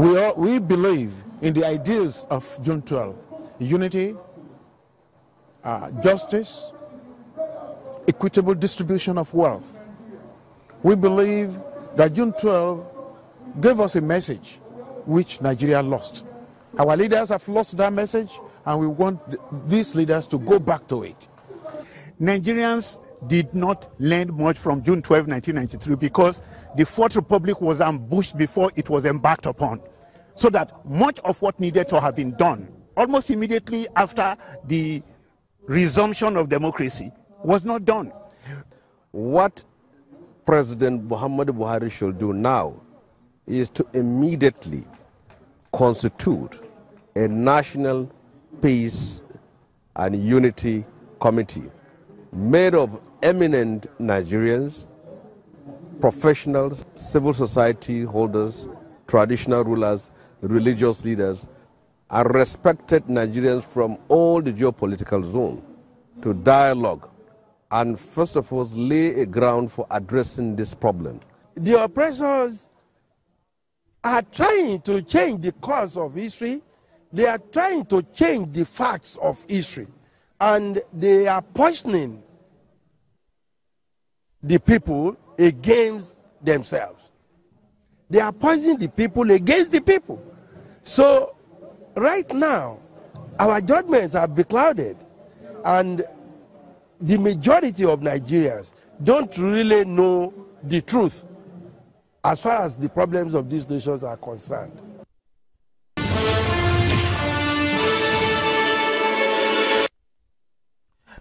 We believe in the ideals of June 12: unity, justice, equitable distribution of wealth. We believe that June 12 gave us a message which Nigeria lost. Our leaders have lost that message, and we want these leaders to go back to it. Nigerians did not learn much from June 12, 1993, because the Fourth Republic was ambushed before it was embarked upon. So that much of what needed to have been done almost immediately after the resumption of democracy was not done. What President Muhammadu Buhari should do now is to immediately constitute a national peace and unity committee made of eminent Nigerians, professionals, civil society holders, traditional rulers, religious leaders, and respected Nigerians from all the geopolitical zone to dialogue and first of all lay a ground for addressing this problem. The oppressors are trying to change the course of history. They are trying to change the facts of history. And they are poisoning the people against themselves. They are poisoning the people against the people. So right now, our judgments are beclouded, and the majority of Nigerians don't really know the truth as far as the problems of these nations are concerned.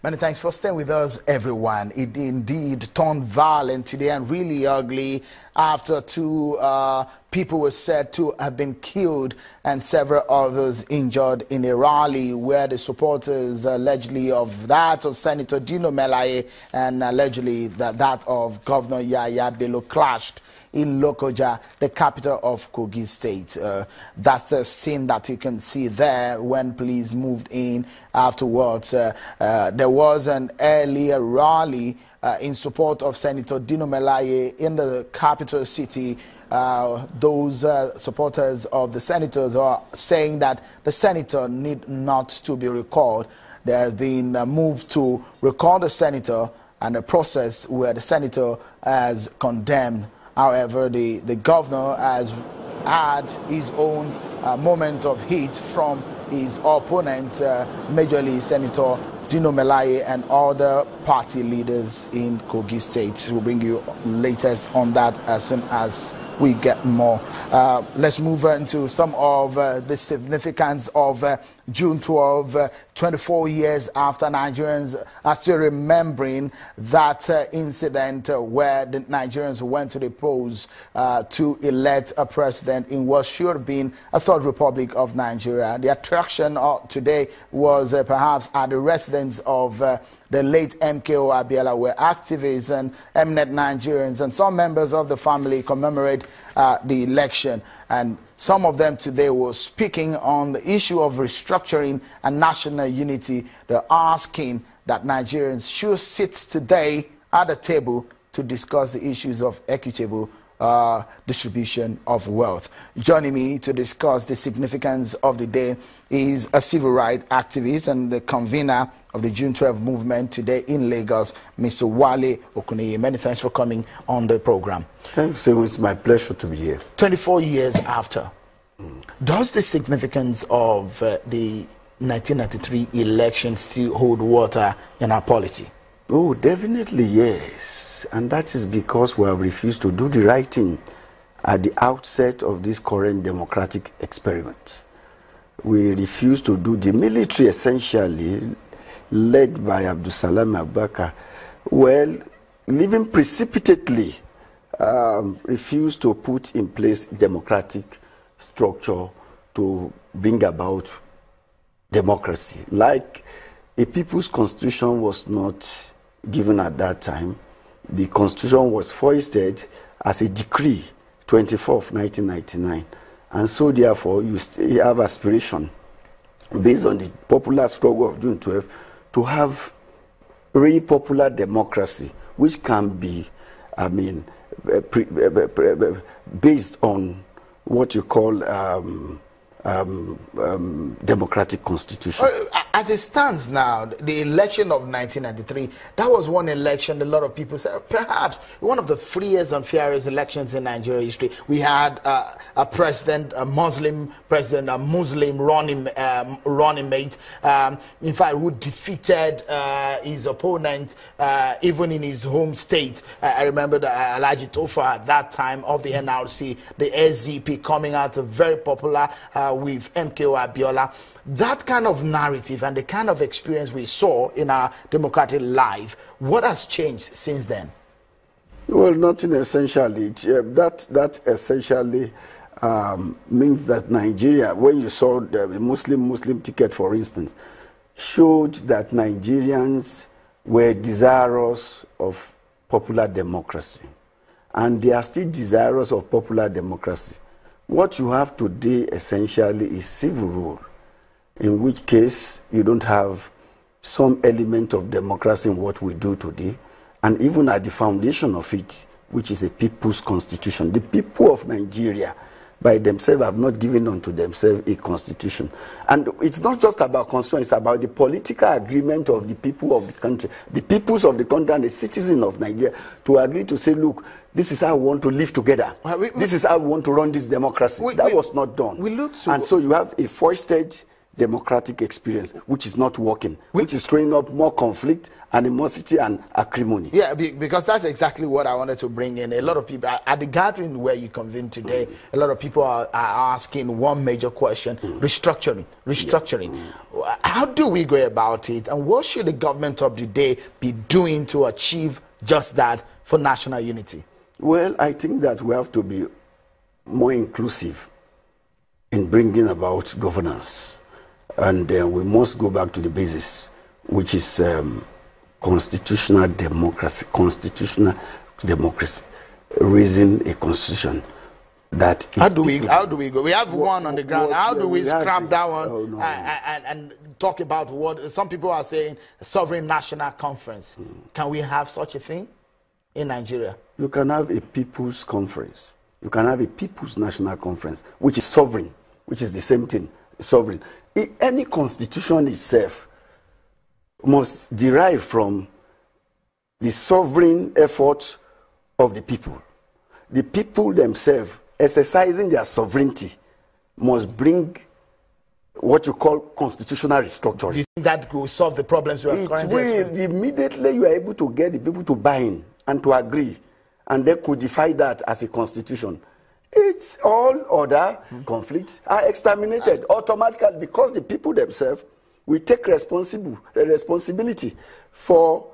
Many thanks for staying with us, everyone. It indeed turned violent today and really ugly after two people were said to have been killed and several others injured in a rally where the supporters allegedly of that of Senator Dino Melaye and allegedly that of Governor Yahaya Bello clashed in Lokoja, the capital of Kogi State. That's the scene that you can see there when police moved in afterwards. There was an earlier rally in support of Senator Dino Melaye in the capital city. Those supporters of the senators are saying that the senator need not to be recalled. There has been a move to recall the senator and a process where the senator has condemned. However, the governor has had his own moment of heat from his opponent, Majorly Senator Dino Melaye and other party leaders in Kogi State. We'll bring you latest on that as soon as we get more. Let's move on to some of the significance of June 12, 24 years after. Nigerians are still remembering that incident where the Nigerians went to the polls to elect a president in what should have been a third republic of Nigeria. The attraction today was perhaps at the residence of the late MKO Abiola, where activists and eminent Nigerians and some members of the family commemorate the election. And some of them today were speaking on the issue of restructuring and national unity. They're asking that Nigerians should sit today at the table to discuss the issues of equitable distribution of wealth. Joining me to discuss the significance of the day is a civil rights activist and the convener of the June 12 movement today in Lagos, Mr. Wale Okuneye. Many thanks for coming on the program. Thanks, it's my pleasure to be here. 24 years after, does the significance of the 1993 election still hold water in our polity? Oh, definitely yes. And that is because we have refused to do the right thing at the outset of this current democratic experiment. We refused to do the military, essentially, led by Abdusalam Abubakar, well, living precipitately, refused to put in place democratic structure to bring about democracy. Like a people's constitution was not given at that time. The constitution was foisted as a decree, 24th, 1999. And so therefore, you still have aspiration, based on the popular struggle of June 12, to have really popular democracy, which can be, based on what you call democratic constitution. As it stands now, the election of 1993, that was one election a lot of people said perhaps one of the freest and fairest elections in Nigeria history. We had a president, a Muslim president, a Muslim running mate, in fact, who defeated his opponent even in his home state. I remember Alhaji Tofa at that time of the NRC, the SDP coming out very popular with MKO Abiola. That kind of narrative and the kind of experience we saw in our democratic life, what has changed since then? Well, nothing essentially. That essentially means that Nigeria, when you saw the Muslim ticket, for instance, showed that Nigerians were desirous of popular democracy. And they are still desirous of popular democracy. What you have today essentially is civil rule, in which case you don't have some element of democracy in what we do today, and even at the foundation of it, which is a people's constitution. The people of Nigeria by themselves have not given unto themselves a constitution. And it's not just about constitution, it's about the political agreement of the people of the country, the peoples of the country and the citizens of Nigeria to agree to say, look, this is how we want to live together. This is how we want to run this democracy. That was not done. And so you have a foisted democratic experience, which is not working, which is throwing up more conflict, animosity, and acrimony. Yeah, because that's exactly what I wanted to bring in. A lot of people, at the gathering where you convened today, a lot of people are asking one major question, restructuring. How do we go about it, and what should the government of the day be doing to achieve just that for national unity? Well, I think that we have to be more inclusive in bringing about governance. And we must go back to the basis, which is constitutional democracy. Raising a constitution that is... How do we go? We have one on the ground. How do we scrap that one and talk about what some people are saying, a sovereign national conference? Can we have such a thing in Nigeria? You can have a people's conference. You can have a people's national conference, which is sovereign, which is the same thing, sovereign. Any constitution itself must derive from the sovereign effort of the people. The people themselves, exercising their sovereignty, must bring what you call constitutional restructuring. Do you think that will solve the problems we are currently experiencing? Immediately you are able to get the people to buy in and to agree, and they codify that as a constitution. It's all other conflicts are exterminated automatically because the people themselves will take responsibility for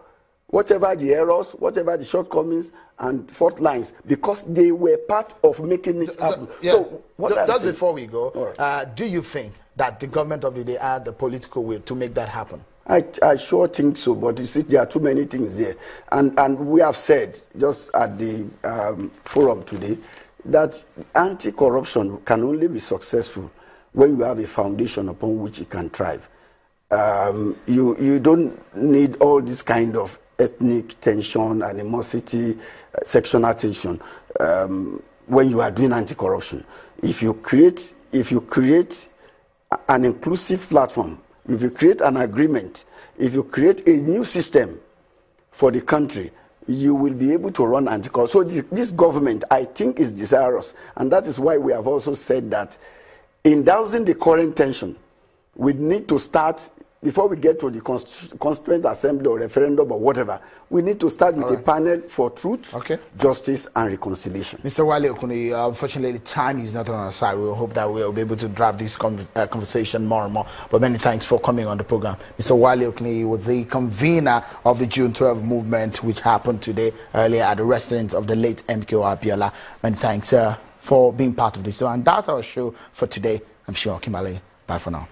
whatever the errors, whatever the shortcomings and fault lines, because they were part of making it happen. So, just before we go, do you think that the government of the day had the political will to make that happen? I sure think so, but you see, there are too many things there. And we have said, just at the forum today, that anti-corruption can only be successful when you have a foundation upon which it can thrive. You don't need all this kind of ethnic tension, animosity, sectional tension when you are doing anti-corruption. If you create an inclusive platform, if you create an agreement, if you create a new system for the country, you will be able to run anti-corruption. So this government, I think, is desirous. And that is why we have also said that in dousing the current tension, we need to start, before we get to the Constituent Assembly or referendum or whatever, we need to start with a panel for truth, justice, and reconciliation. Mr. Wale Okuneye, unfortunately, time is not on our side. We hope that we'll be able to drive this conversation more and more. But many thanks for coming on the program. Mr. Wale Okuneye was the convener of the June 12 movement, which happened today earlier at the residence of the late MKO Abiola. Many thanks for being part of this. So, and that's our show for today. I'm sure Melaye. Bye for now.